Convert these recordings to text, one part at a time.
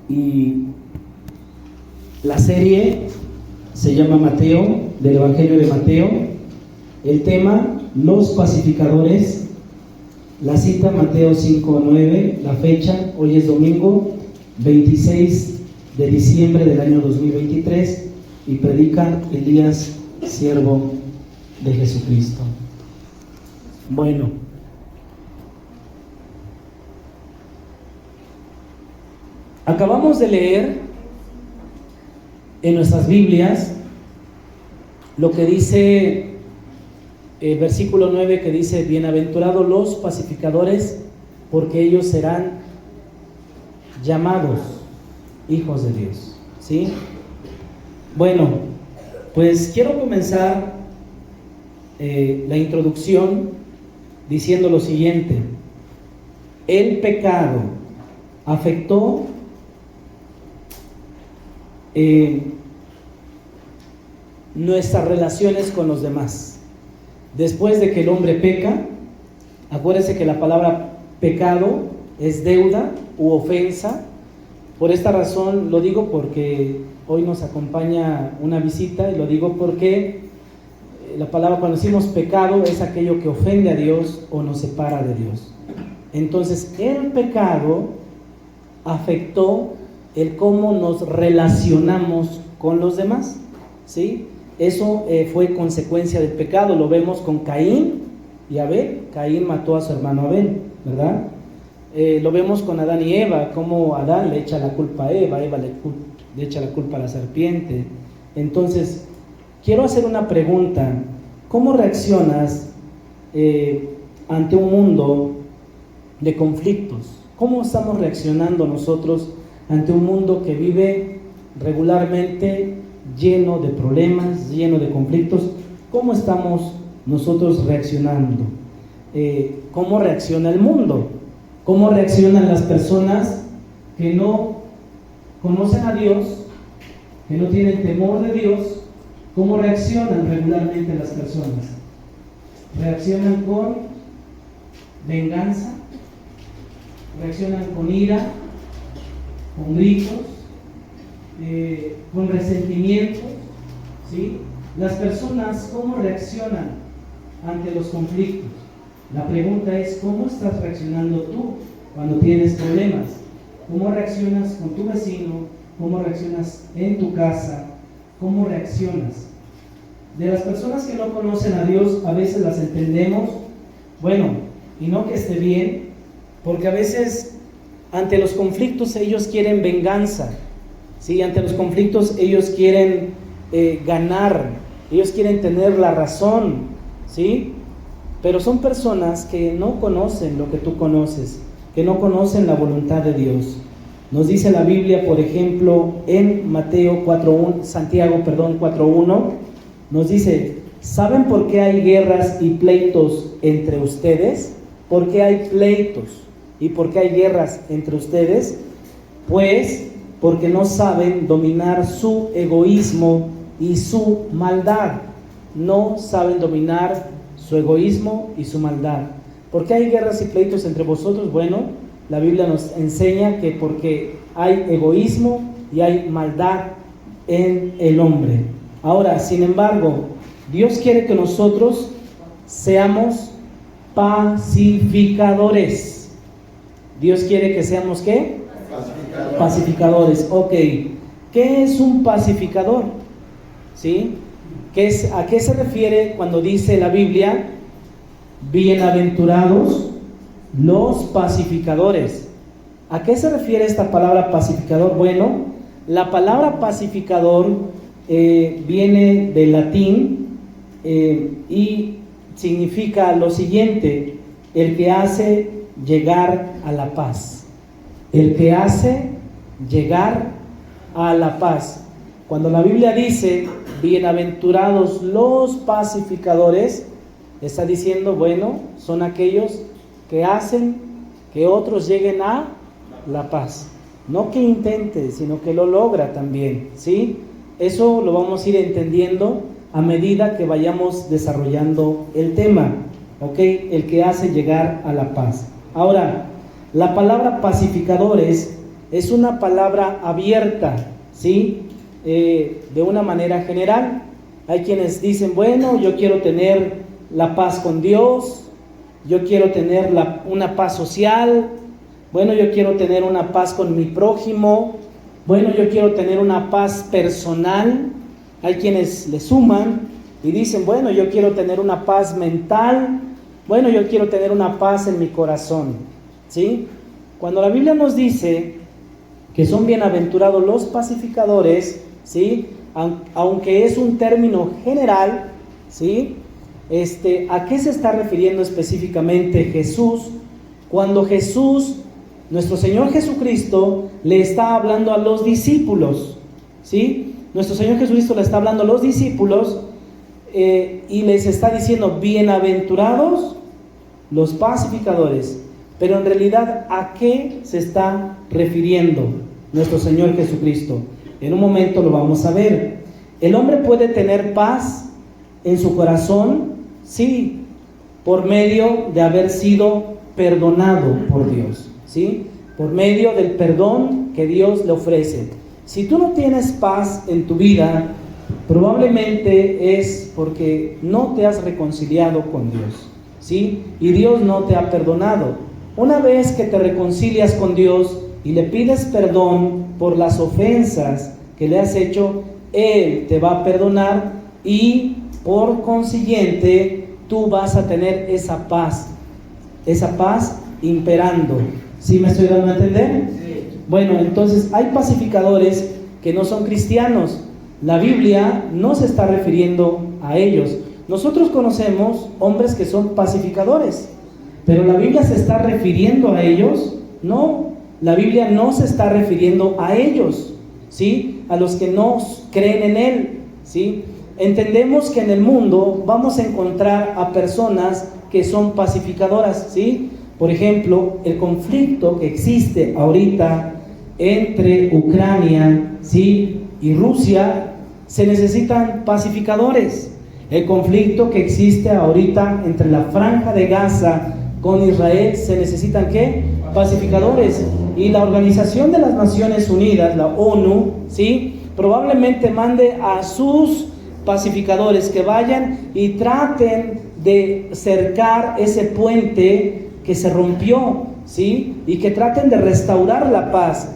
y la serie se llama Mateo, del Evangelio de Mateo. El tema, los pacificadores. La cita, Mateo 5:9. La fecha, hoy es domingo 26 de diciembre del año 2023, y predica Elías, siervo de Jesucristo. Bueno, acabamos de leer en nuestras Biblias lo que dice versículo 9, que dice: bienaventurados los pacificadores, porque ellos serán llamados hijos de Dios. ¿Sí? Bueno, pues quiero comenzar la introducción diciendo lo siguiente: el pecado afectó nuestras relaciones con los demás. Después de que el hombre peca, acuérdense que la palabra pecado es deuda u ofensa. Por esta razón lo digo, porque hoy nos acompaña una visita, y lo digo porque la palabra, cuando decimos pecado, es aquello que ofende a Dios o nos separa de Dios. Entonces, el pecado afectó el cómo nos relacionamos con los demás, ¿sí? Eso fue consecuencia del pecado. Lo vemos con Caín y Abel. Caín mató a su hermano Abel, ¿verdad? Lo vemos con Adán y Eva, cómo Adán le echa la culpa a Eva, Eva le echa la culpa a la serpiente. Entonces, quiero hacer una pregunta: ¿cómo reaccionas ante un mundo de conflictos? ¿Cómo estamos reaccionando nosotros ante un mundo que vive regularmente lleno de problemas, lleno de conflictos? ¿Cómo estamos nosotros reaccionando? ¿Cómo reacciona el mundo? ¿Cómo reaccionan las personas que no conocen a Dios, que no tienen temor de Dios? ¿Cómo reaccionan regularmente las personas? ¿Reaccionan con venganza? ¿Reaccionan con ira? ¿Con gritos? ¿Con resentimientos? ¿Sí? Las personas, ¿cómo reaccionan ante los conflictos? La pregunta es: ¿cómo estás reaccionando tú cuando tienes problemas? ¿Cómo reaccionas con tu vecino? ¿Cómo reaccionas en tu casa? ¿Cómo reaccionas? De las personas que no conocen a Dios, a veces las entendemos, bueno, y no que esté bien, porque a veces ante los conflictos ellos quieren venganza, ¿sí? Ante los conflictos ellos quieren ganar, ellos quieren tener la razón, ¿sí? Pero son personas que no conocen lo que tú conoces, que no conocen la voluntad de Dios. Nos dice la Biblia, por ejemplo, en Santiago 4:1, nos dice: ¿saben por qué hay guerras y pleitos entre ustedes? ¿Por qué hay pleitos y por qué hay guerras entre ustedes? Pues porque no saben dominar su egoísmo y su maldad. No saben dominar su egoísmo y su maldad. ¿Por qué hay guerras y pleitos entre vosotros? Bueno, la Biblia nos enseña que porque hay egoísmo y hay maldad en el hombre. Ahora, sin embargo, Dios quiere que nosotros seamos pacificadores. Dios quiere que seamos, ¿qué? Pacificadores. Ok. ¿Qué es un pacificador? ¿Sí? ¿A qué se refiere cuando dice la Biblia: bienaventurados los pacificadores? ¿A qué se refiere esta palabra pacificador? Bueno, la palabra pacificador viene del latín y significa lo siguiente: el que hace llegar a la paz. El que hace llegar a la paz. Cuando la Biblia dice bienaventurados los pacificadores, está diciendo, bueno, son aquellos que hacen que otros lleguen a la paz. No que intente, sino que lo logra también, ¿sí? Eso lo vamos a ir entendiendo a medida que vayamos desarrollando el tema, ¿ok? El que hace llegar a la paz. Ahora, la palabra pacificadores es una palabra abierta, ¿sí? De una manera general. Hay quienes dicen, bueno, yo quiero tener la paz con Dios, yo quiero tener una paz social, bueno, yo quiero tener una paz con mi prójimo, bueno, yo quiero tener una paz personal. Hay quienes le suman y dicen, bueno, yo quiero tener una paz mental, bueno, yo quiero tener una paz en mi corazón, ¿sí? Cuando la Biblia nos dice que son bienaventurados los pacificadores, ¿sí? Aunque es un término general, ¿sí? ¿A qué se está refiriendo específicamente Jesús? Cuando Jesús, nuestro Señor Jesucristo, le está hablando a los discípulos, ¿sí? Nuestro Señor Jesucristo le está hablando a los discípulos y les está diciendo, bienaventurados los pacificadores. Pero en realidad, ¿a qué se está refiriendo nuestro Señor Jesucristo? En un momento lo vamos a ver. ¿El hombre puede tener paz en su corazón? Sí, por medio de haber sido perdonado por Dios, ¿sí? Por medio del perdón que Dios le ofrece. Si tú no tienes paz en tu vida, probablemente es porque no te has reconciliado con Dios, ¿sí? Y Dios no te ha perdonado. Una vez que te reconcilias con Dios y le pides perdón por las ofensas que le has hecho, Él te va a perdonar y por consiguiente tú vas a tener esa paz imperando. ¿Sí me estoy dando a entender? Sí. Bueno, entonces hay pacificadores que no son cristianos. La Biblia no se está refiriendo a ellos. Nosotros conocemos hombres que son pacificadores, pero la Biblia se está refiriendo a ellos. No, la Biblia no se está refiriendo a ellos, ¿sí? A los que no creen en Él, ¿sí? Entendemos que en el mundo vamos a encontrar a personas que son pacificadoras, ¿sí? Por ejemplo, el conflicto que existe ahorita entre Ucrania, ¿sí? y Rusia, se necesitan pacificadores. El conflicto que existe ahorita entre la Franja de Gaza con Israel, se necesitan ¿qué? Pacificadores. Y la Organización de las Naciones Unidas, la ONU, ¿sí? probablemente mande a sus pacificadores que vayan y traten de cercar ese puente que se rompió, ¿sí? y que traten de restaurar la paz.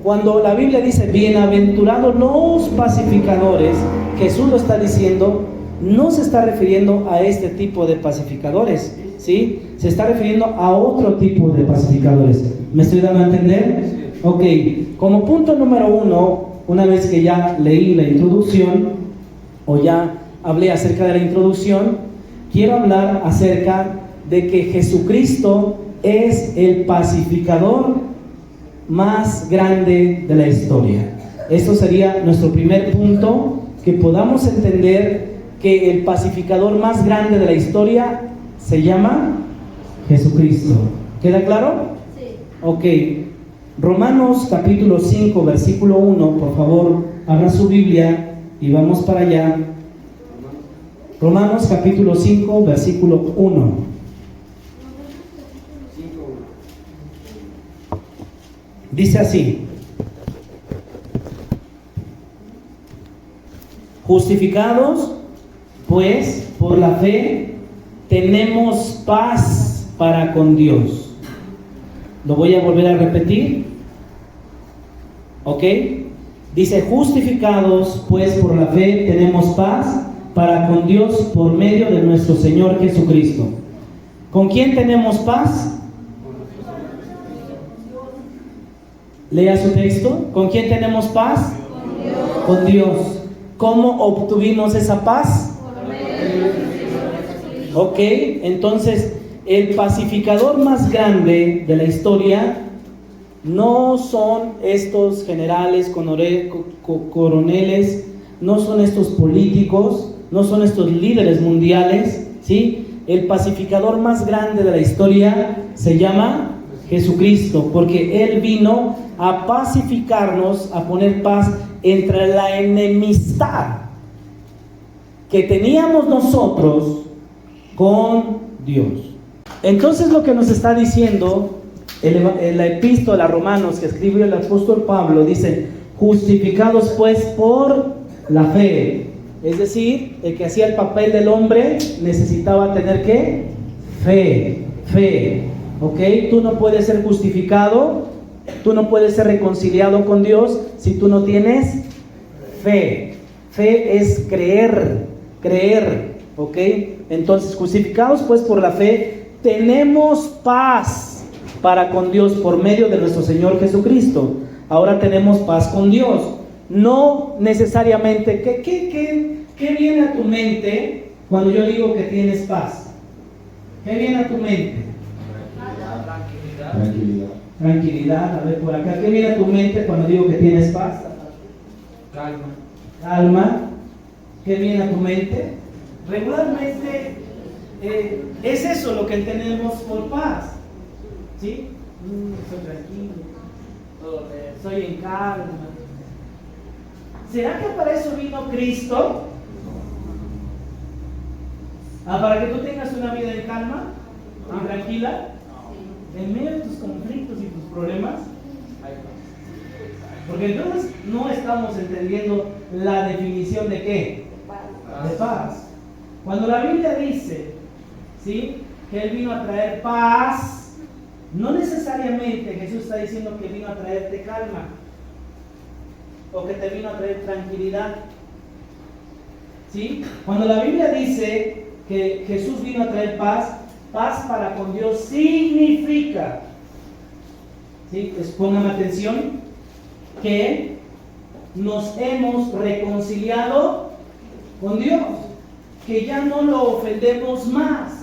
Cuando la Biblia dice bienaventurados los pacificadores, Jesús lo está diciendo, no se está refiriendo a este tipo de pacificadores, ¿sí? Se está refiriendo a otro tipo de pacificadores. ¿Me estoy dando a entender? Ok, como punto número 1, una vez que ya leí la introducción, o ya hablé acerca de la introducción, quiero hablar acerca de que Jesucristo es el pacificador más grande de la historia. Esto sería nuestro primer punto, que podamos entender que el pacificador más grande de la historia se llama Jesucristo. ¿Queda claro? Sí. Ok. Romanos capítulo 5, versículo 1, por favor, abra su Biblia y vamos para allá. Romanos capítulo 5, versículo 1. Dice así: justificados, pues, por la fe, tenemos paz para con Dios. Lo voy a volver a repetir. ¿Ok? Dice, justificados, pues, por la fe, tenemos paz para con Dios por medio de nuestro Señor Jesucristo. ¿Con quién tenemos paz? Lea su texto. ¿Con quién tenemos paz? Con Dios. Con Dios. ¿Cómo obtuvimos esa paz? Por medio de nuestro Señor Jesucristo. Ok, entonces el pacificador más grande de la historia no son estos generales, coroneles, no son estos políticos, no son estos líderes mundiales, ¿sí? El pacificador más grande de la historia se llama Jesucristo, porque Él vino a pacificarnos, a poner paz entre la enemistad que teníamos nosotros con Dios. Entonces lo que nos está diciendo En la epístola a Romanos que escribió el apóstol Pablo dice: justificados pues por la fe. Es decir, el que hacía el papel del hombre necesitaba tener ¿qué? Fe. ¿Ok? Tú no puedes ser justificado, tú no puedes ser reconciliado con Dios si tú no tienes fe. Fe es creer. ¿Ok? Entonces, justificados pues por la fe, tenemos paz para con Dios por medio de nuestro Señor Jesucristo. Ahora tenemos paz con Dios. No necesariamente, ¿qué viene a tu mente cuando yo digo que tienes paz? ¿Qué viene a tu mente? Tranquilidad. A ver por acá, ¿qué viene a tu mente cuando digo que tienes paz? Calma. ¿Qué viene a tu mente? Regularmente es eso lo que entendemos por paz. ¿Sí? Estoy tranquilo, estoy en calma. ¿Será que para eso vino Cristo? ¿Para que tú tengas una vida en calma y tranquila? En medio de tus conflictos y tus problemas. Porque entonces no estamos entendiendo la definición de ¿qué? De paz. Cuando la Biblia dice, ¿sí?, que Él vino a traer paz, no necesariamente Jesús está diciendo que vino a traerte calma o que te vino a traer tranquilidad. ¿Sí? Cuando la Biblia dice que Jesús vino a traer paz para con Dios significa, ¿sí?, pongan atención, que nos hemos reconciliado con Dios, que ya no lo ofendemos más.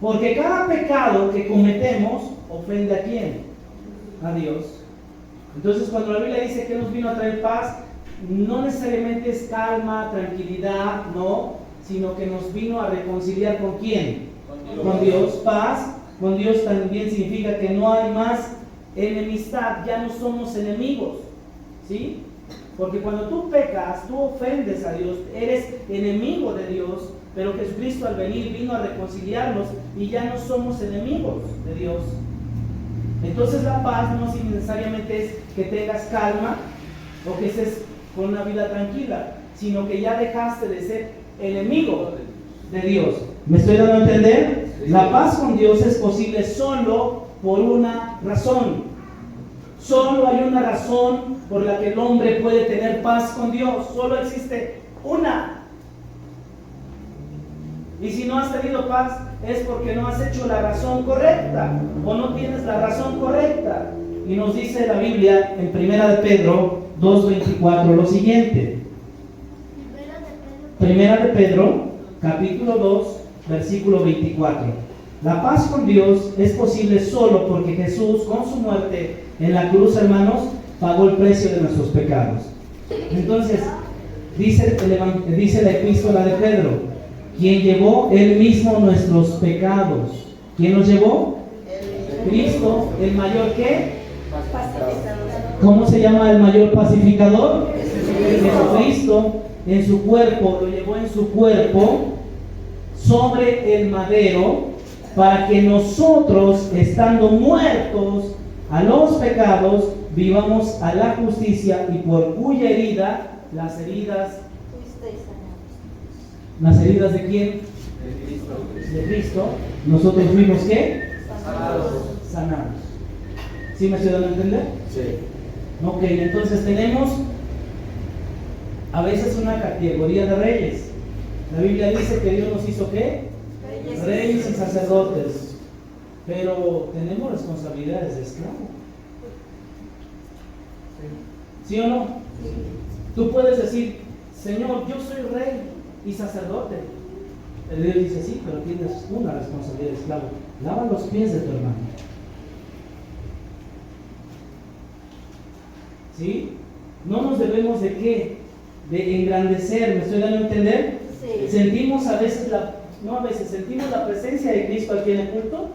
Porque cada pecado que cometemos ofende ¿a quién? A Dios. Entonces, cuando la Biblia dice que nos vino a traer paz, no necesariamente es calma, tranquilidad, no, sino que nos vino a reconciliar ¿con quién? Con Dios. Paz con Dios también significa que no hay más enemistad, ya no somos enemigos, ¿sí? Porque cuando tú pecas, tú ofendes a Dios, eres enemigo de Dios, pero Jesucristo al venir vino a reconciliarnos y ya no somos enemigos de Dios. Entonces la paz no necesariamente es que tengas calma o que estés con una vida tranquila, sino que ya dejaste de ser enemigo de Dios. ¿Me estoy dando a entender? La paz con Dios es posible solo por una razón. Solo hay una razón por la que el hombre puede tener paz con Dios. Solo existe una. Y si no has tenido paz es porque no has hecho la razón correcta o no tienes la razón correcta. Y nos dice la Biblia en 1 de Pedro 2:24 lo siguiente. 1 de Pedro capítulo 2 versículo 24. La paz con Dios es posible solo porque Jesús, con su muerte en la cruz, hermanos, pagó el precio de nuestros pecados. Entonces, dice la epístola de Pedro, quien llevó él mismo nuestros pecados. ¿Quién los llevó? Cristo, el mayor ¿qué? ¿Cómo se llama el mayor pacificador? Jesucristo, en su cuerpo, lo llevó en su cuerpo sobre el madero, para que nosotros, estando muertos a los pecados, vivamos a la justicia, y por cuya herida, las heridas ¿de quién? De Cristo, nosotros fuimos ¿qué? Sanados. ¿Sí me estoy dando a entender? Sí. Ok, entonces tenemos a veces una categoría de reyes. La Biblia dice que Dios nos hizo ¿qué? Reyes y sacerdotes. Pero tenemos responsabilidades de esclavo. ¿Sí o no? Sí. Tú puedes decir, Señor, yo soy rey y sacerdote. El Dios dice, sí, pero tienes una responsabilidad de esclavo. Lava los pies de tu hermano. ¿Sí? No nos debemos de ¿qué? De engrandecer. ¿Me estoy dando a entender? Sí. Sentimos a veces sentimos la presencia de Cristo aquí en el culto.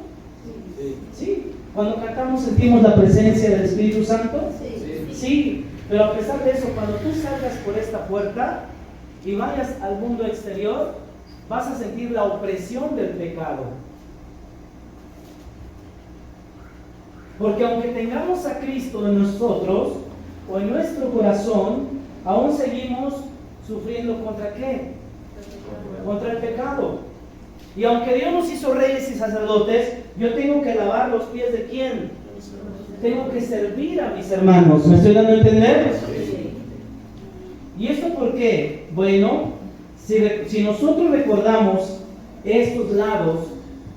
Sí. ¿Sí? Cuando cantamos sentimos la presencia del Espíritu Santo. Sí. Sí. Pero a pesar de eso, cuando tú salgas por esta puerta y vayas al mundo exterior, vas a sentir la opresión del pecado. Porque aunque tengamos a Cristo en nosotros o en nuestro corazón, aún seguimos sufriendo ¿contra qué? Contra el pecado. Y aunque Dios nos hizo reyes y sacerdotes, yo tengo que lavar los pies ¿de quién? Tengo que servir a mis hermanos. ¿Me estoy dando a entender? ¿Y esto por qué? Bueno, si nosotros recordamos estos lados,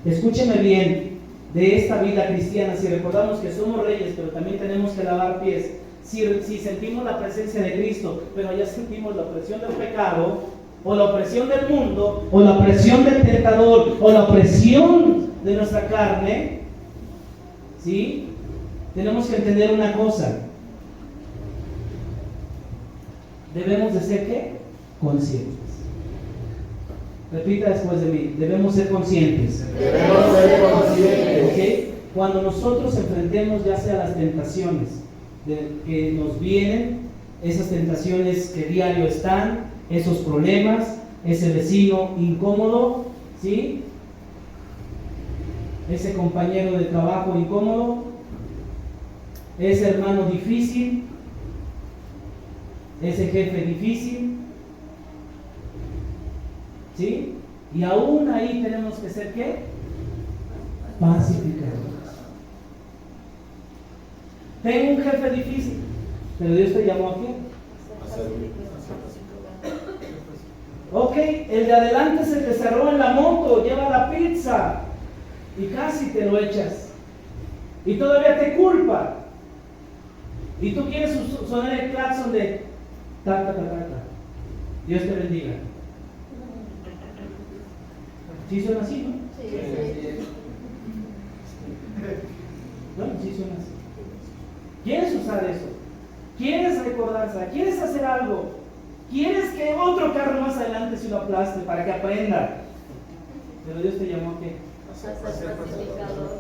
escúcheme bien, de esta vida cristiana, si recordamos que somos reyes, pero también tenemos que lavar pies, si sentimos la presencia de Cristo, pero ya sentimos la opresión del pecado, o la opresión del mundo, o la opresión del tentador, o la opresión de nuestra carne, ¿sí? Tenemos que entender una cosa. Debemos de ser ¿qué? Conscientes. Repita después de mí. Debemos ser conscientes. Debemos ser conscientes. ¿Okay? Cuando nosotros enfrentemos ya sea las tentaciones que nos vienen, esas tentaciones que diario están, esos problemas, ese vecino incómodo, ¿sí? Ese compañero de trabajo incómodo, ese hermano difícil, ese jefe difícil, ¿sí? Y aún ahí tenemos que ser ¿qué? Pacificadores. Tengo un jefe difícil, pero Dios te llamó a qué? Ok, el de adelante se te cerró en la moto, lleva la pizza y casi te lo echas y todavía te culpa y tú quieres sonar el claxon de ta, ta, ta, ta, ta. Dios te bendiga. ¿Sí suena así, no? Sí. Bueno, sí suena así. ¿Quieres usar eso? ¿Quieres recordársela? ¿Quieres hacer algo? ¿Quieres que otro carro más adelante se lo aplaste para que aprenda? Pero Dios te llamó a qué?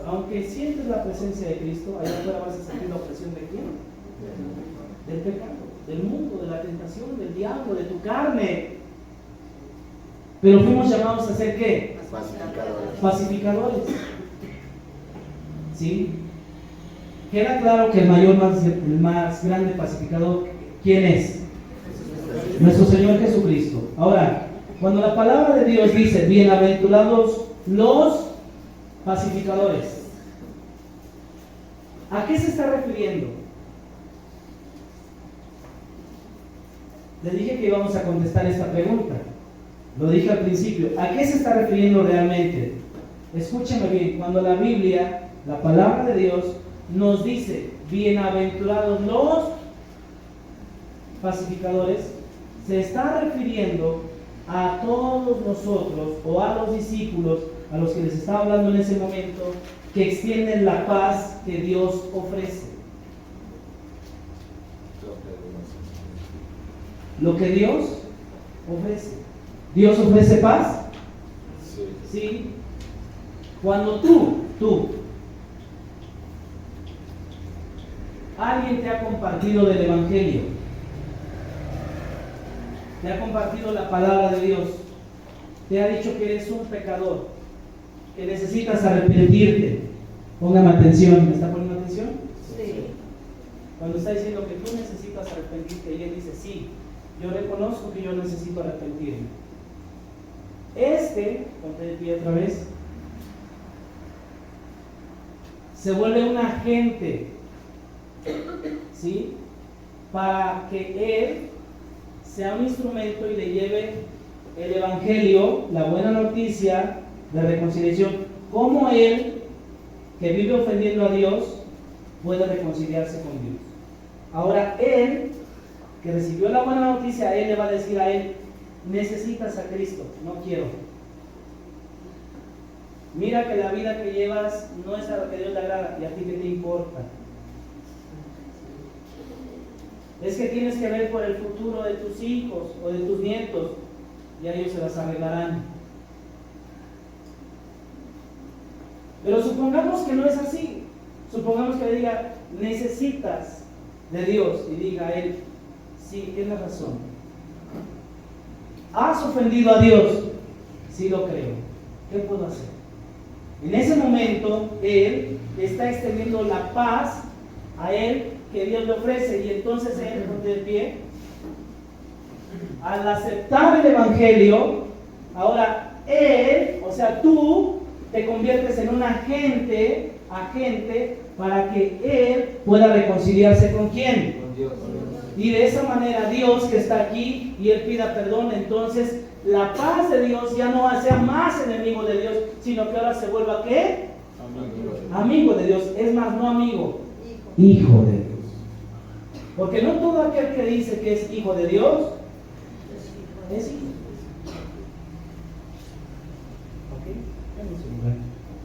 Aunque sientes la presencia de Cristo, allá afuera vas a sentir la opresión de quién? Del pecado, del mundo, de la tentación, del diablo, de tu carne. Pero fuimos llamados a ser ¿qué? Pacificadores. ¿Sí? Queda claro que el más grande pacificador, ¿quién es? Nuestro Señor Jesucristo. Ahora, cuando la palabra de Dios dice, bienaventurados los pacificadores, ¿a qué se está refiriendo? Le dije que íbamos a contestar esta pregunta. Lo dije al principio. ¿A qué se está refiriendo realmente? Escúchame bien. Cuando la Biblia, la palabra de Dios, nos dice, bienaventurados los pacificadores, se está refiriendo a todos nosotros o a los discípulos a los que les estaba hablando en ese momento, que extienden la paz que Dios ofrece. Lo que Dios ofrece. ¿Dios ofrece paz? Sí. Cuando alguien te ha compartido del Evangelio, te ha compartido la palabra de Dios, te ha dicho que eres un pecador, que necesitas arrepentirte. Póngame atención. ¿Me está poniendo atención? Sí. Cuando está diciendo que tú necesitas arrepentirte y él dice, sí, yo reconozco que yo necesito arrepentirme. Ponte de pie otra vez, se vuelve un agente, ¿sí? Para que él sea un instrumento y le lleve el Evangelio, la buena noticia de reconciliación. ¿Cómo él, que vive ofendiendo a Dios, puede reconciliarse con Dios? Ahora él, que recibió la buena noticia, él le va a decir a él, necesitas a Cristo, no quiero. Mira que la vida que llevas no es a la que Dios le agrada, y a ti qué te importa. Es que tienes que ver por el futuro de tus hijos o de tus nietos, y a ellos se las arreglarán. Pero supongamos que no es así. Supongamos que le diga, necesitas de Dios, y diga a él, sí, tienes razón. ¿Has ofendido a Dios? Sí, lo creo. ¿Qué puedo hacer? En ese momento, él está extendiendo la paz a él que Dios le ofrece, y entonces él, ponte de pie, al aceptar el evangelio, ahora él, o sea, tú te conviertes en un agente para que él pueda reconciliarse con quién, Con Dios. y de esa manera Dios que está aquí y él pida perdón, entonces la paz de Dios ya no sea más enemigo de Dios, sino que ahora se vuelva ¿qué? Amigo de Dios. Es más, no amigo, hijo de Dios. Porque no todo aquel que dice que es hijo de Dios es hijo.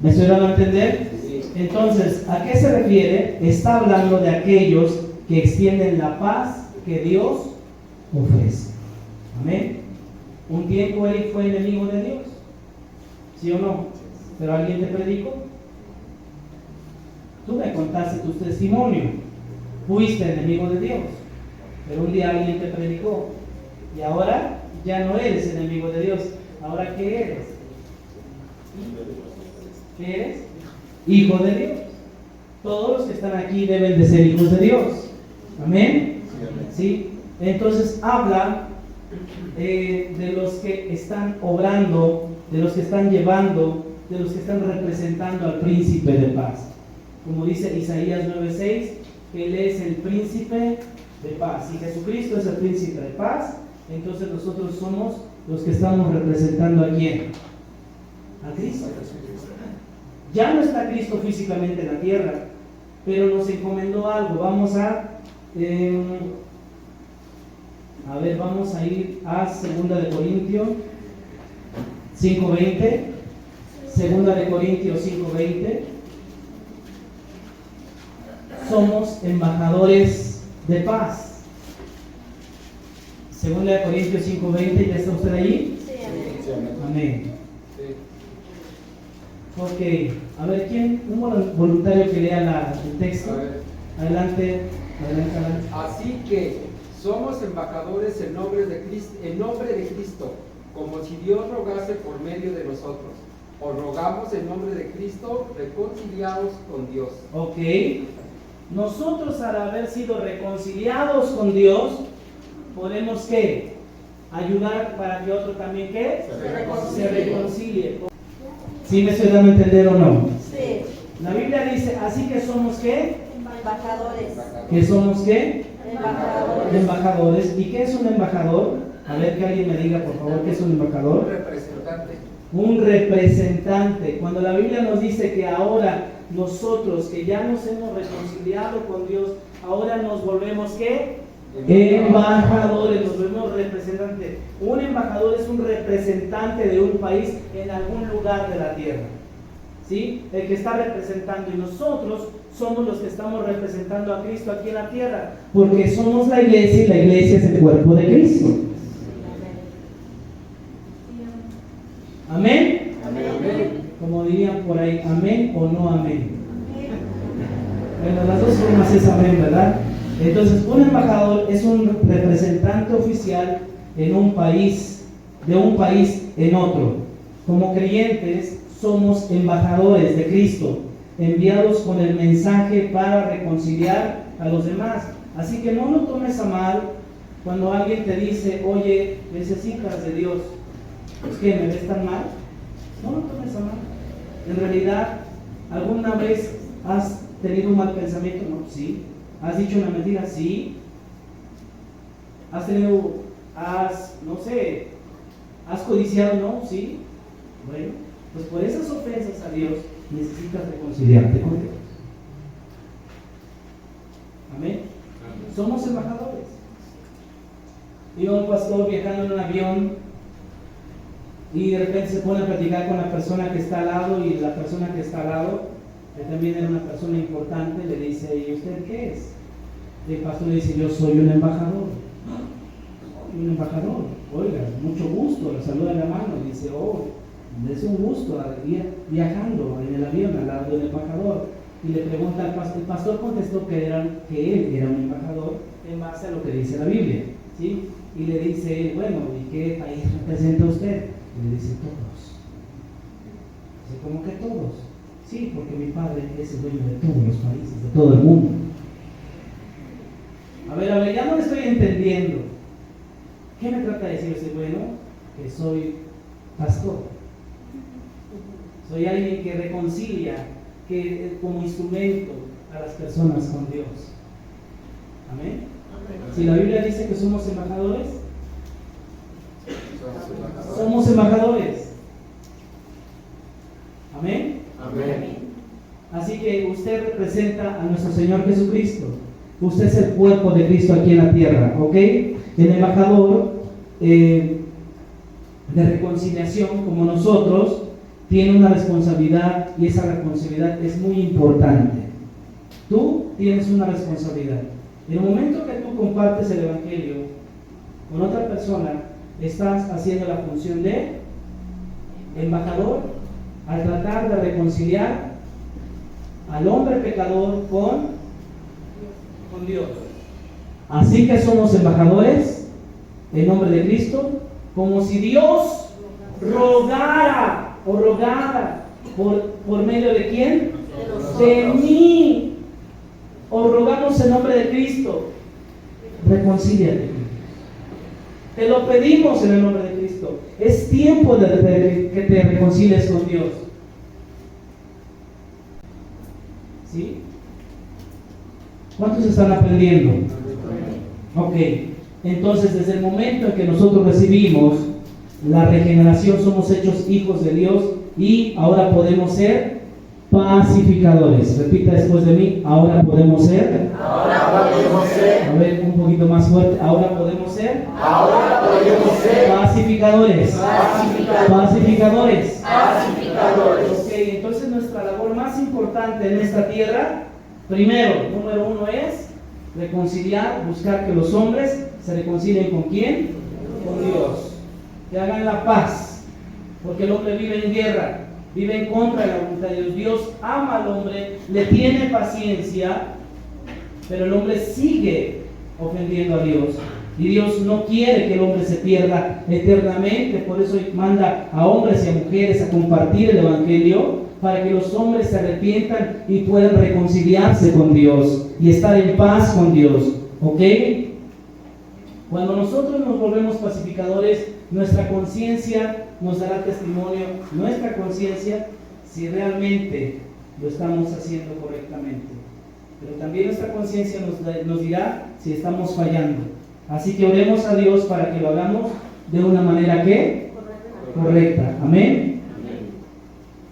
¿Me estoy dando a entender? Entonces, ¿a qué se refiere? Está hablando de aquellos que extienden la paz que Dios ofrece. Amén. Un tiempo él fue enemigo de Dios, ¿sí o no? Pero alguien te predicó. Tú me contaste tu testimonio. Fuiste enemigo de Dios, pero un día alguien te predicó. Y ahora ya no eres enemigo de Dios. ¿Ahora qué eres? ¿Qué eres? Hijo de Dios. Todos los que están aquí deben de ser hijos de Dios. Amén. ¿Sí? Entonces habla de los que están obrando, de los que están llevando, de los que están representando al príncipe de paz. Como dice Isaías 9:6, Él es el príncipe de paz. Si Jesucristo es el príncipe de paz, entonces nosotros somos los que estamos representando a ¿quién? A Cristo. Ya no está Cristo físicamente en la tierra, pero nos encomendó algo. Vamos a vamos a ir a 2 de Corintios 5:20. 2 de Corintios 5:20. Somos embajadores de paz. 2 de Corintios 5:20. ¿Ya está usted allí? Sí, Amén. Ok, a ver, ¿quién? Un voluntario que lea el texto. Adelante. Así que somos embajadores en nombre de Cristo, como si Dios rogase por medio de nosotros. Os rogamos en nombre de Cristo, reconciliados con Dios. Ok, nosotros al haber sido reconciliados con Dios, podemos ¿qué? Ayudar para que otro también ¿qué? Se reconcilie. ¿Sí me estoy dando a entender o no? sí. La Biblia dice, así que somos ¿qué? Embajadores. ¿Que somos qué? Embajadores. Embajadores. ¿Y qué es un embajador? A ver, que alguien me diga, por favor, ¿qué es un Un embajador? representante. Un representante. Cuando la Biblia nos dice que ahora nosotros, que ya nos hemos reconciliado con Dios, ahora nos volvemos ¿qué? Embajadores, nos volvemos representantes. Un embajador es un representante de un país en algún lugar de la tierra, ¿sí? El que está representando, y nosotros somos los que estamos representando a Cristo aquí en la tierra, porque somos la iglesia y la iglesia es el cuerpo de Cristo. Amén. Amén. Como dirían por ahí, amén o no amén. Bueno, las dos formas es amén, ¿verdad? Entonces, un embajador es un representante oficial en un país, de un país en otro. Como creyentes, somos embajadores de Cristo, enviados con el mensaje para reconciliar a los demás. Así que no lo tomes a mal cuando alguien te dice, oye, necesitas de Dios. ¿Es que me ves tan mal? No lo tomes a mal. En realidad, ¿alguna vez has tenido un mal pensamiento? No, sí. ¿Has dicho una mentira? Sí. ¿Has codiciado? No, sí. Bueno, pues por esas ofensas a Dios necesitas reconciliarte con Dios. Amén. Somos embajadores. Iba un pastor viajando en un avión y de repente se pone a platicar con la persona que está al lado, y la persona que está al lado, que también era una persona importante, le dice, ¿y usted qué es? Y el pastor le dice, yo soy un embajador. Un embajador, oiga, mucho gusto, le saluda la mano, y dice, oh, es un gusto ir viajando en el avión al lado del embajador. Y le pregunta al pastor, el pastor contestó que él era un embajador en base a lo que dice la Biblia, ¿sí? Y le dice, bueno, ¿y qué país representa usted? Y le dice, todos. Como que todos. Sí, porque mi padre es el dueño de todos los países, de todo el mundo. A ver, ya no le estoy entendiendo. ¿Qué me trata de decir? Bueno, que soy pastor. Soy alguien que reconcilia, que como instrumento a las personas con Dios. Amén. Si la Biblia dice que somos embajadores, somos embajadores. Amén. Amén. Así que usted representa a nuestro Señor Jesucristo. Usted es el cuerpo de Cristo aquí en la tierra, ¿ok? El embajador de reconciliación, como nosotros, tiene una responsabilidad, y esa responsabilidad es muy importante. Tú tienes una responsabilidad. En el momento que tú compartes el Evangelio con otra persona, estás haciendo la función de embajador al tratar de reconciliar al hombre pecador con Dios. Así que somos embajadores en nombre de Cristo, como si Dios rogara por medio de quién? De mí. O rogamos en nombre de Cristo, reconcíliate. Te lo pedimos en el nombre de Cristo. Es tiempo de que te reconcilies con Dios. ¿Sí? ¿Cuántos están aprendiendo? Ok. Entonces, desde el momento en que nosotros recibimos la regeneración, somos hechos hijos de Dios y ahora podemos ser pacificadores. Repita después de mí, ahora podemos ser. Ahora podemos ser. A ver, un poquito más fuerte. Ahora podemos ser. Ahora podemos ser. Pacificadores. Pacificadores. Ok, entonces nuestra labor más importante en esta tierra, primero, número uno es reconciliar, buscar que los hombres se reconcilien ¿con quién? Con Dios. Que hagan la paz, porque el hombre vive en guerra, vive en contra de la voluntad de Dios. Dios ama al hombre, le tiene paciencia, pero el hombre sigue ofendiendo a Dios. Y Dios no quiere que el hombre se pierda eternamente, por eso manda a hombres y a mujeres a compartir el Evangelio, para que los hombres se arrepientan y puedan reconciliarse con Dios y estar en paz con Dios. ¿Ok? Cuando nosotros nos volvemos pacificadores, nuestra conciencia nos dará testimonio, nuestra conciencia, si realmente lo estamos haciendo correctamente. Pero también nuestra conciencia nos dirá si estamos fallando. Así que oremos a Dios para que lo hagamos de una manera que correcta. Amén.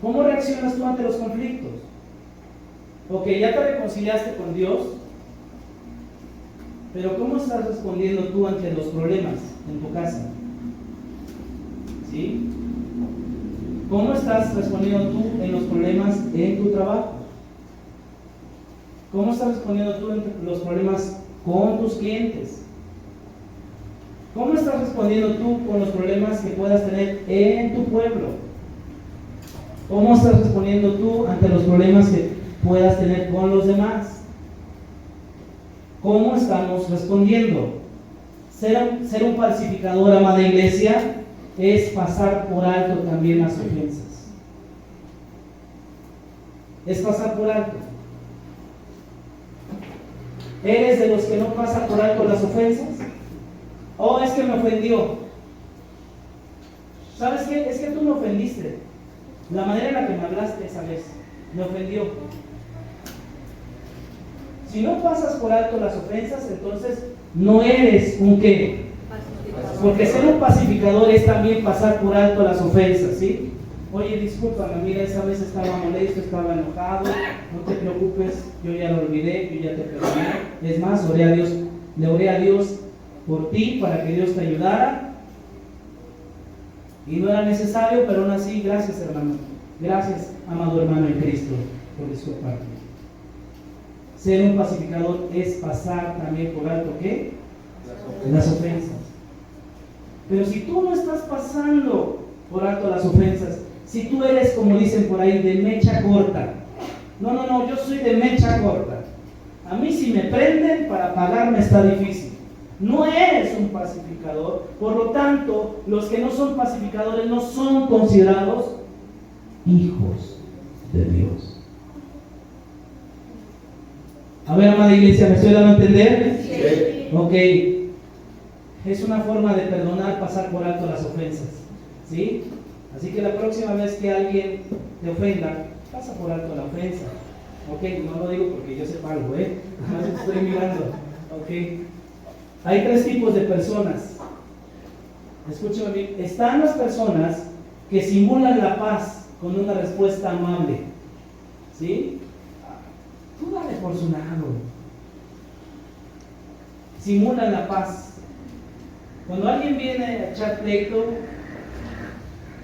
¿Cómo reaccionas tú ante los conflictos? Ok, ya te reconciliaste con Dios, pero ¿cómo estás respondiendo tú ante los problemas en tu casa? ¿Sí? ¿Cómo estás respondiendo tú en los problemas en tu trabajo? ¿Cómo estás respondiendo tú en los problemas con tus clientes? ¿Cómo estás respondiendo tú con los problemas que puedas tener en tu pueblo? ¿Cómo estás respondiendo tú ante los problemas que puedas tener con los demás? ¿Cómo estamos respondiendo? Ser un pacificador, amada iglesia, es pasar por alto también las ofensas. Es pasar por alto. ¿Eres de los que no pasan por alto las ofensas? Oh, es que me ofendió. ¿Sabes qué? Es que tú me ofendiste. La manera en la que me hablaste esa vez me ofendió. Si no pasas por alto las ofensas, entonces no eres un ¿qué? Porque ser un pacificador es también pasar por alto las ofensas, ¿sí? Oye, discúlpame, mira, esa vez estaba molesto, estaba enojado, no te preocupes, yo ya lo olvidé, yo ya te perdoné. Es más, le oré a Dios por ti, para que Dios te ayudara. Y no era necesario, pero aún así, gracias hermano. Gracias, amado hermano en Cristo, por disculparte. Ser un pacificador es pasar también por alto, ¿qué? Las ofensas. Pero si tú no estás pasando por alto las ofensas, si tú eres, como dicen por ahí, de mecha corta. No, yo soy de mecha corta. A mí si me prenden, para apagarme está difícil. No eres un pacificador, por lo tanto, los que no son pacificadores no son considerados hijos de Dios. A ver, amada iglesia, ¿me estoy dando a entender? Sí. Ok. Es una forma de perdonar, pasar por alto las ofensas. ¿Sí? Así que la próxima vez que alguien te ofenda, pasa por alto la ofensa. Ok, no lo digo porque yo sepa algo, nada más estoy mirando. Ok. Hay tres tipos de personas. Escúchame bien. Están las personas que simulan la paz con una respuesta amable. ¿Sí? Tú dale por su lado. Simulan la paz. Cuando alguien viene a echar pleito,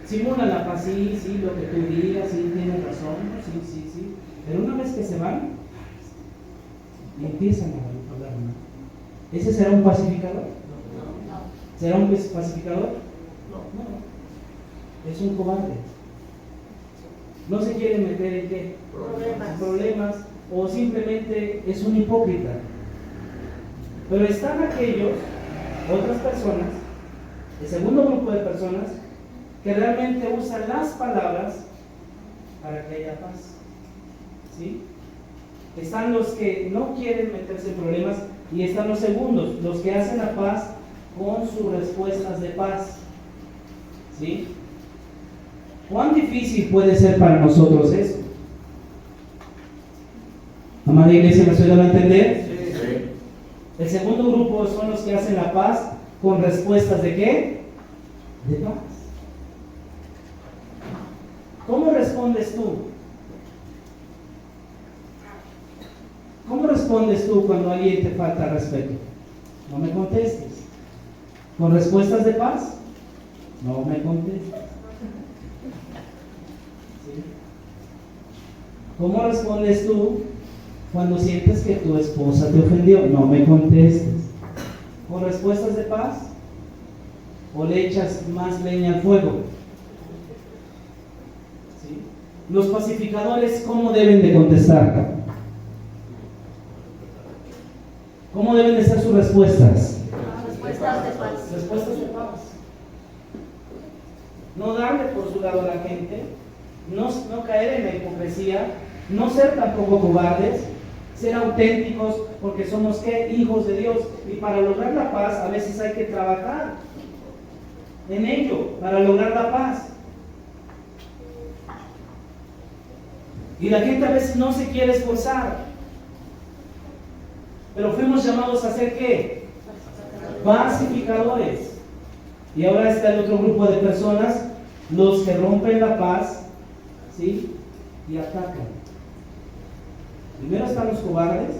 simulan la paz. Sí, sí, lo que tú digas, sí, tienes razón, sí, sí, sí. Pero una vez que se van, y empiezan a hablar mal. ¿Ese será un pacificador? No. ¿Será un pacificador? No. Es un cobarde. No se quiere meter en qué? Problemas. O simplemente es un hipócrita. Pero están aquellos, otras personas, el segundo grupo de personas, que realmente usan las palabras para que haya paz. ¿Sí? Están los que no quieren meterse en problemas y están los segundos, los que hacen la paz con sus respuestas de paz. ¿Sí? ¿Cuán difícil puede ser para nosotros eso? Amada iglesia, ¿me estoy dando a entender? Sí. El segundo grupo son los que hacen la paz con respuestas ¿de qué? De paz. ¿Cómo respondes tú? ¿Cómo respondes tú cuando alguien te falta respeto? No me contestes. ¿Con respuestas de paz? No me contestes. ¿Sí? ¿Cómo respondes tú cuando sientes que tu esposa te ofendió? No me contestes. ¿Con respuestas de paz? ¿O le echas más leña al fuego? ¿Sí? Los pacificadores, ¿cómo deben de contestar? ¿Cómo deben de ser sus respuestas? Respuestas de paz. Respuestas de paz. No darle por su lado a la gente, no caer en la hipocresía, no ser tampoco cobardes, ser auténticos, porque somos ¿qué? Hijos de Dios. Y para lograr la paz a veces hay que trabajar en ello, para lograr la paz. Y la gente a veces no se quiere esforzar. Pero fuimos llamados a ser ¿qué? Pacificadores. Y ahora está el otro grupo de personas, los que rompen la paz, ¿sí? Y atacan. Primero están los cobardes,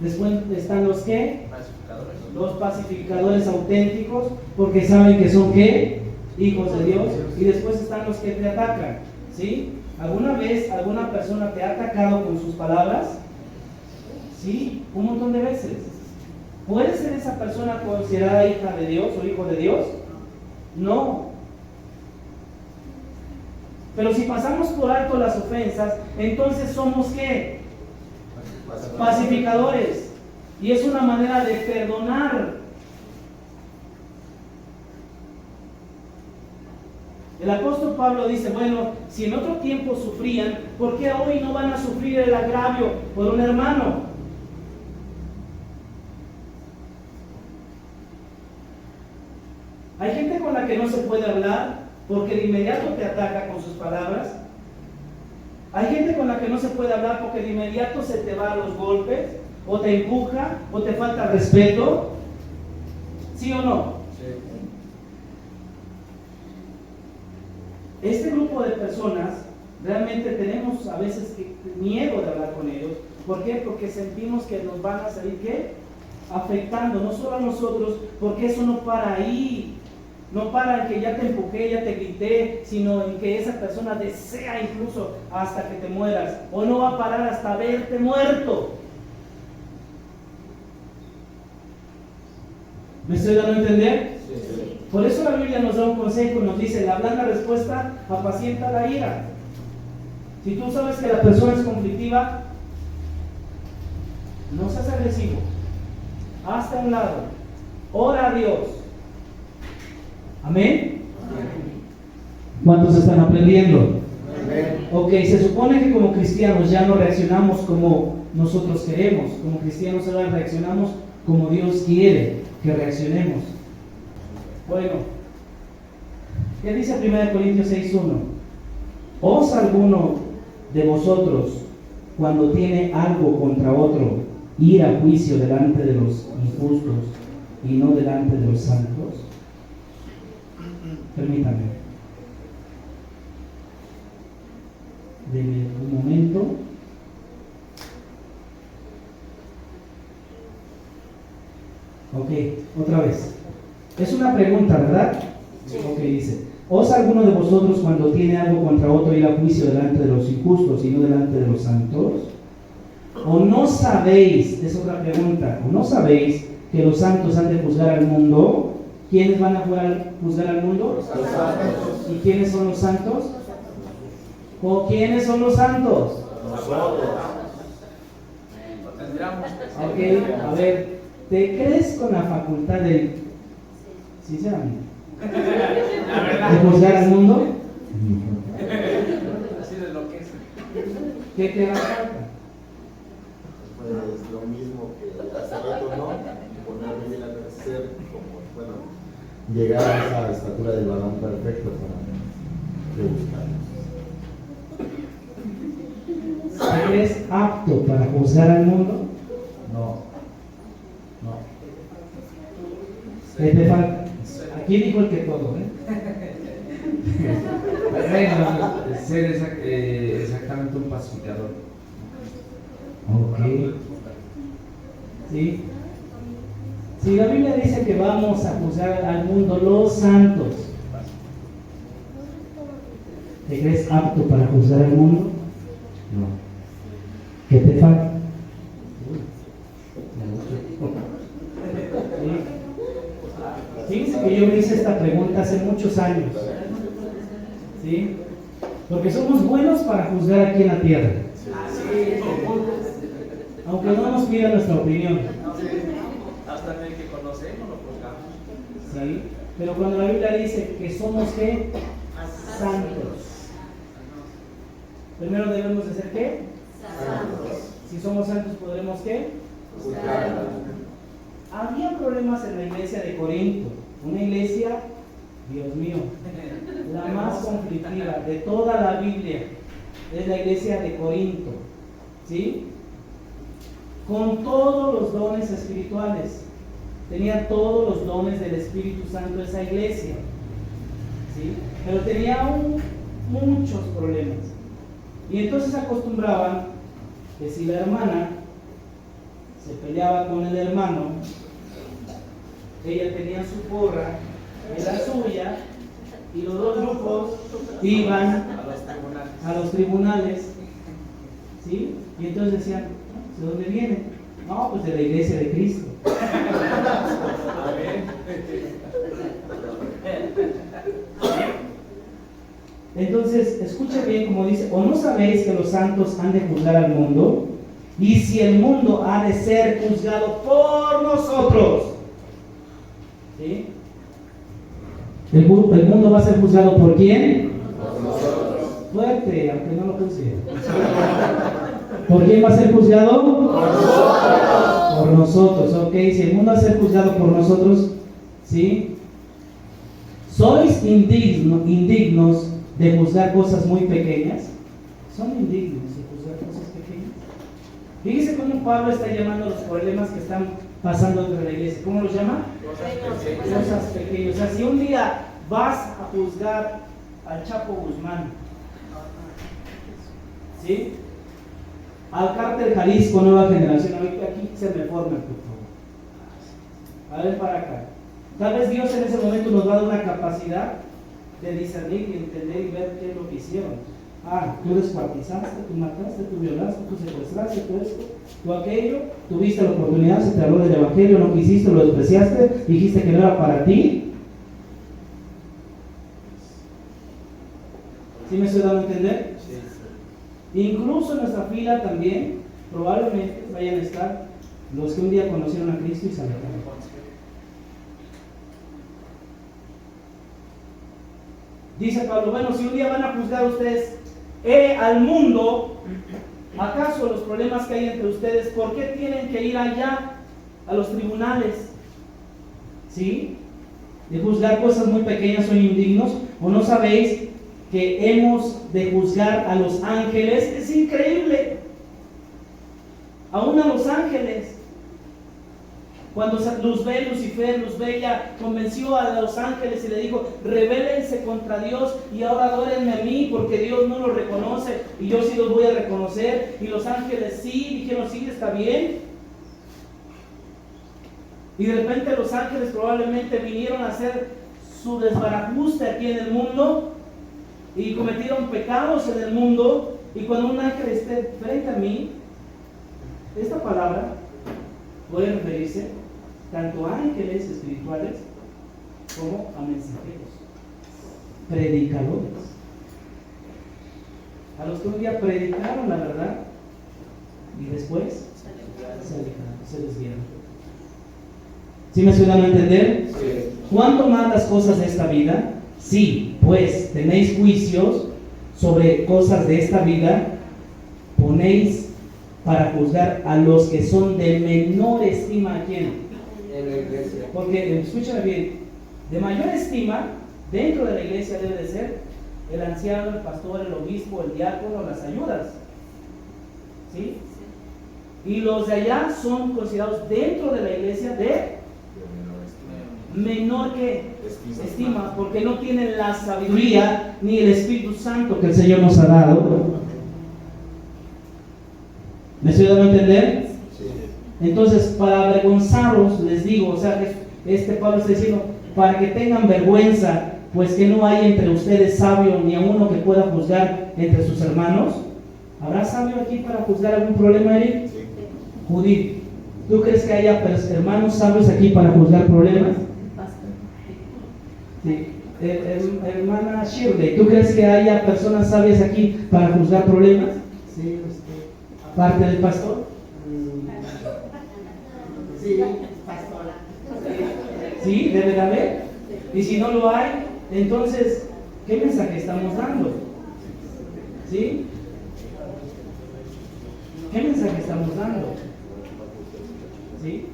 después están los ¿qué? Los pacificadores auténticos, porque saben que son ¿qué? Hijos de Dios. Y después están los que te atacan, ¿sí? ¿Alguna vez alguna persona te ha atacado con sus palabras? Sí, un montón de veces. ¿Puede ser esa persona considerada hija de Dios o hijo de Dios? No. Pero si pasamos por alto las ofensas, entonces somos ¿qué? Pacificadores. Y es una manera de perdonar. El apóstol Pablo dice, bueno, si en otro tiempo sufrían, ¿por qué hoy no van a sufrir el agravio por un hermano? Hay gente con la que no se puede hablar porque de inmediato te ataca con sus palabras. Hay gente con la que no se puede hablar porque de inmediato se te va a los golpes, o te empuja, o te falta respeto. ¿Sí o no? Sí. Este grupo de personas, realmente tenemos a veces miedo de hablar con ellos. ¿Por qué? Porque sentimos que nos van a salir ¿qué? Afectando, no solo a nosotros, porque eso no para ahí. No para en que ya te empujé, ya te grité, sino en que esa persona desea incluso hasta que te mueras, o no va a parar hasta verte muerto. ¿Me estoy dando a entender? Sí. Por eso la Biblia nos da un consejo, nos dice, la blanda respuesta apacienta la ira. Si tú sabes que la persona es conflictiva, no seas agresivo, hazte a un lado, ora a Dios. ¿Amén? ¿Cuántos están aprendiendo? Amén. Ok, se supone que como cristianos ya no reaccionamos como nosotros queremos. Como cristianos ahora reaccionamos como Dios quiere que reaccionemos. Bueno, ¿qué dice 1 Corintios 6:1? ¿Osa alguno de vosotros, cuando tiene algo contra otro, ir a juicio delante de los injustos y no delante de los santos? Permítame. Denme un momento. Ok, otra vez. Es una pregunta, ¿verdad? Sí. Ok, dice: ¿osa alguno de vosotros, cuando tiene algo contra otro, ir a juicio delante de los injustos y no delante de los santos? ¿O no sabéis, es otra pregunta, o no sabéis que los santos han de juzgar al mundo? ¿Quiénes van a juzgar al mundo? Los santos. ¿Y quiénes son los santos? ¿O quiénes son los santos? Nosotros. Ok, a ver, ¿te crees con la facultad de, sinceramente, de juzgar al mundo? Así de lo que es. ¿Qué te haga falta? Pues lo mismo que hace rato, ¿no? Ponerme bien a crecer, como, bueno, llegar a esa estatura del varón perfecto para buscarnos. ¿Te crees apto para juzgar al mundo? No. No. ¿Qué te falta? Aquí dijo el que todo, Ser exactamente un pacificador. Ok. ¿Sí? Si la Biblia dice que vamos a juzgar al mundo los santos, ¿te crees apto para juzgar al mundo? No. ¿Qué te falta? ¿Sí? Fíjense que yo me hice esta pregunta hace muchos años. ¿Sí? Porque somos buenos para juzgar aquí en la tierra. Aunque no nos pidan nuestra opinión. Hasta en el que conocemos lo juzgamos. ¿Sí? Pero cuando la Biblia dice que somos ¿qué? Santos. Primero debemos de ser ¿qué? Santos. Si somos santos podremos ¿qué? Había problemas en la iglesia de Corinto. Una iglesia, Dios mío, la más conflictiva de toda la Biblia es la iglesia de Corinto. ¿Sí? Con todos los dones espirituales. Tenía todos los dones del Espíritu Santo esa iglesia. ¿Sí? Pero tenía muchos problemas. Y entonces acostumbraban que si la hermana se peleaba con el hermano, ella tenía su porra, él la suya, y los dos grupos iban a los tribunales. ¿Sí? Y entonces decían: ¿de dónde viene? No, pues de la iglesia de Cristo. Entonces, escucha bien como dice: ¿o no sabéis que los santos han de juzgar al mundo? Y si el mundo ha de ser juzgado por nosotros. ¿Sí? ¿El mundo va a ser juzgado por quién? Por nosotros. Fuerte, aunque no lo considere. ¿Por quién va a ser juzgado? Por nosotros. Por nosotros, ok. Si el mundo va a ser juzgado por nosotros, ¿sí? ¿Sois indignos de juzgar cosas muy pequeñas? ¿Son indignos de juzgar cosas pequeñas? Fíjese cómo Pablo está llamando a los problemas que están pasando dentro de la iglesia. ¿Cómo los llama? Cosas pequeñas. O sea, si un día vas a juzgar al Chapo Guzmán, ¿sí? Al Cártel Jalisco Nueva Generación, aquí se me forma, por favor. A ver para acá. Tal vez Dios en ese momento nos va a dar una capacidad de discernir y entender y ver qué es lo que hicieron. Ah, tú descuartizaste, tú mataste, tú violaste, tú secuestraste, tú esto, tú aquello, tuviste la oportunidad, se te habló del evangelio, no quisiste, lo despreciaste, dijiste que no era para ti. ¿Sí me estoy dando a entender? Sí. Incluso en nuestra fila también, probablemente vayan a estar los que un día conocieron a Cristo y se alejaron. Dice Pablo: bueno, si un día van a juzgar ustedes al mundo, ¿acaso los problemas que hay entre ustedes, por qué tienen que ir allá a los tribunales? ¿Sí? De juzgar cosas muy pequeñas son indignos. ¿O no sabéis que hemos de juzgar a los ángeles? Es increíble. Aún a los ángeles. Cuando Lucifer ya convenció a los ángeles y le dijo: rebélense contra Dios y ahora adórenme a mí, porque Dios no los reconoce y yo sí los voy a reconocer. Y los ángeles sí, dijeron: sí, está bien. Y de repente los ángeles probablemente vinieron a hacer su desbarajuste aquí en el mundo y cometieron pecados en el mundo. Y cuando un ángel esté frente a mí, esta palabra puede referirse tanto a ángeles espirituales como a mensajeros, predicadores, a los que un día predicaron la verdad y después se desviaron. ¿Sí me ayudan a entender? Sí. ¿Cuánto más las cosas de esta vida? Sí, pues tenéis juicios sobre cosas de esta vida, ponéis para juzgar a los que son de menor estima. ¿A quién? En la iglesia. Porque, escúchame bien, de mayor estima dentro de la iglesia debe de ser el anciano, el pastor, el obispo, el diácono, las ayudas. ¿Sí? Y los de allá son considerados dentro de la iglesia de menor que estima, porque no tienen la sabiduría ni el Espíritu Santo que el Señor nos ha dado. ¿Me estoy dando a entender? Entonces, para avergonzaros, les digo, o sea, que Pablo está diciendo, para que tengan vergüenza, pues que no hay entre ustedes sabio, ni a uno que pueda juzgar entre sus hermanos. ¿Habrá sabio aquí para juzgar algún problema, Eric? Sí. Judith, ¿tú crees que haya hermanos sabios aquí para juzgar problemas? Sí. Hermana Shirley, ¿tú crees que haya personas sabias aquí para juzgar problemas? Sí, ¿Parte del pastor? sí, pastora. Sí, debe de haber. Y si no lo hay, entonces, ¿qué mensaje estamos dando? ¿Sí? ¿Qué mensaje estamos dando? ¿Sí?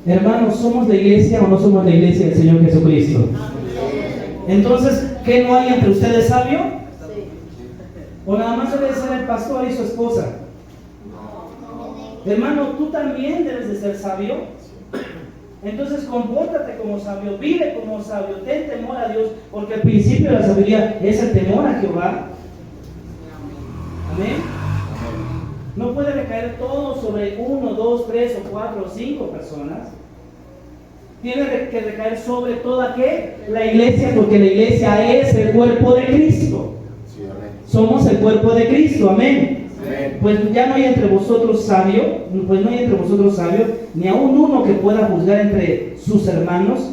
Hermanos, ¿somos la iglesia o no somos la iglesia del Señor Jesucristo? Entonces, ¿qué no hay entre ustedes sabio? ¿O nada más debe ser el pastor y su esposa? Hermano, tú también debes de ser sabio. Entonces compórtate como sabio, vive como sabio, ten temor a Dios, porque el principio de la sabiduría es el temor a Jehová. Amén. No puede recaer todo sobre 1, 2, 3 o 4 o 5 personas. Tiene que recaer sobre toda ¿qué? La iglesia, porque la iglesia es el cuerpo de Cristo. Sí, amén. Somos el cuerpo de Cristo, amén. Amén. Pues ya no hay entre vosotros sabio, ni aun uno que pueda juzgar entre sus hermanos,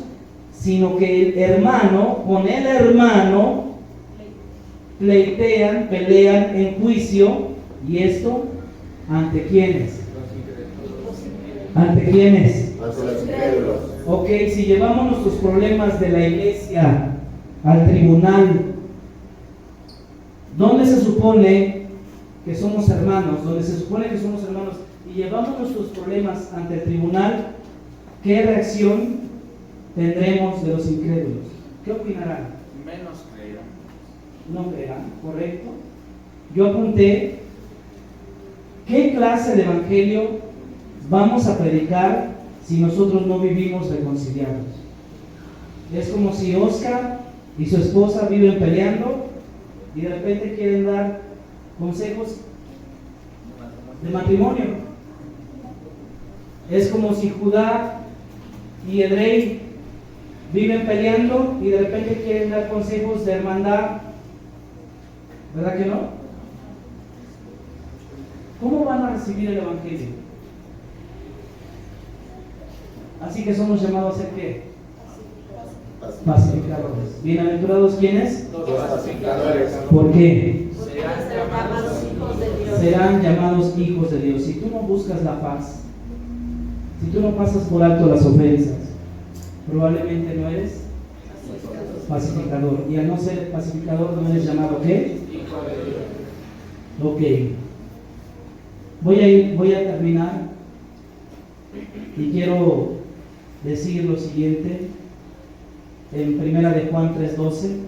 sino que el hermano con el hermano pleitean, pelean en juicio. ¿Y esto ante quiénes? ¿Ante quiénes? Ante los incrédulos. Ok, si llevamos nuestros problemas de la iglesia al tribunal, ¿dónde se supone que somos hermanos? Donde se supone que somos hermanos y llevamos nuestros problemas ante el tribunal, ¿qué reacción tendremos de los incrédulos? ¿Qué opinarán? Menos creerán. No creerán, ¿correcto? Yo apunté, ¿qué clase de evangelio vamos a predicar si nosotros no vivimos reconciliados? Es como si Oscar y su esposa viven peleando y de repente quieren dar consejos de matrimonio. Es como si Judá y Edrei viven peleando y de repente quieren dar consejos de hermandad. ¿Verdad que no? ¿Cómo van a recibir el evangelio? Así que somos llamados a ser ¿qué? Pacificadores. Bienaventurados ¿quiénes? Los pacificadores. ¿Por qué? Serán llamados hijos de Dios. Serán llamados hijos de Dios. Si tú no buscas la paz, si tú no pasas por alto las ofensas, probablemente no eres pacificador. Y al no ser pacificador no eres llamado ¿qué? Ok. Voy a terminar y quiero decir lo siguiente en 1 de Juan 3:12.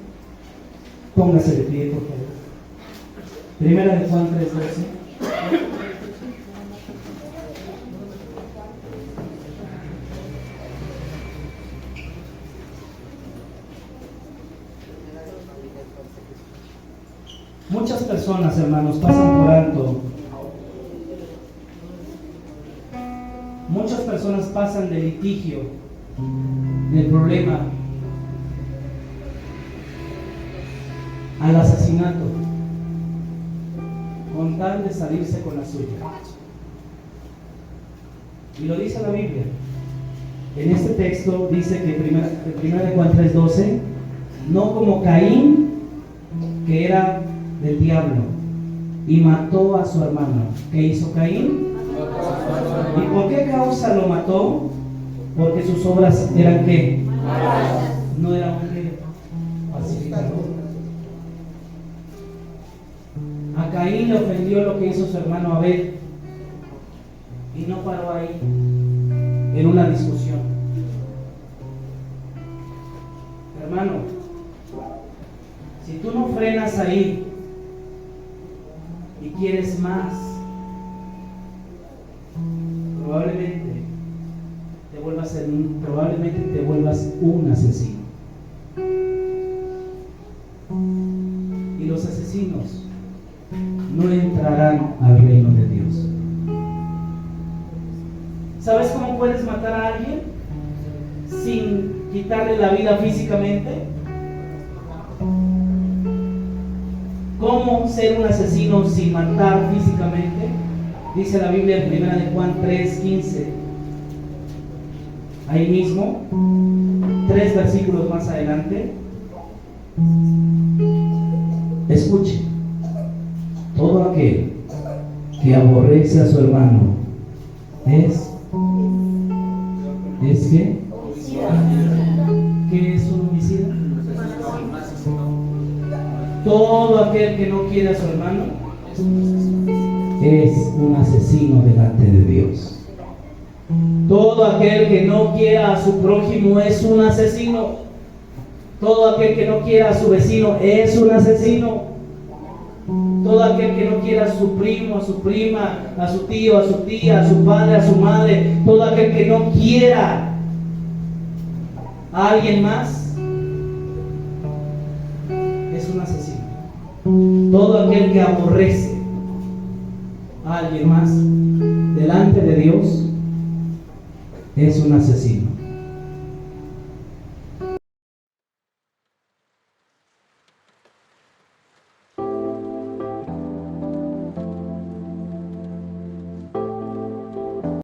Póngase de pie, por favor. 1 de Juan 3:12. Muchas personas, hermanos, pasan por alto. Muchas personas pasan del litigio, del problema, al asesinato, con tal de salirse con la suya. Y lo dice la Biblia. En este texto dice que en 1 de Juan 3:12, no como Caín, que era del diablo y mató a su hermano. ¿Qué hizo Caín? ¿Y por qué causa lo mató? Porque sus obras eran ¿qué? No era un ¿qué? Pacificador. A Caín le ofendió lo que hizo su hermano Abel y no paró ahí en una discusión. Hermano, si tú no frenas ahí y quieres más, probablemente te vuelvas un asesino. Y los asesinos no entrarán al reino de Dios. ¿Sabes cómo puedes matar a alguien sin quitarle la vida físicamente? ¿Cómo ser un asesino sin matar físicamente? Dice la Biblia en 1 de Juan 3:15. Ahí mismo, 3 versículos más adelante. Escuche. Todo aquel que aborrece a su hermano es ¿qué? ¿Qué es un homicida? Todo aquel que no quiere a su hermano es un asesino delante de Dios. Todo aquel que no quiera a su prójimo es un asesino. Todo aquel que no quiera a su vecino es un asesino. Todo aquel que no quiera a su primo, a su prima, a su tío, a su tía, a su padre, a su madre, todo aquel que no quiera a alguien más es un asesino. Todo aquel que aborrece a alguien más delante de Dios es un asesino.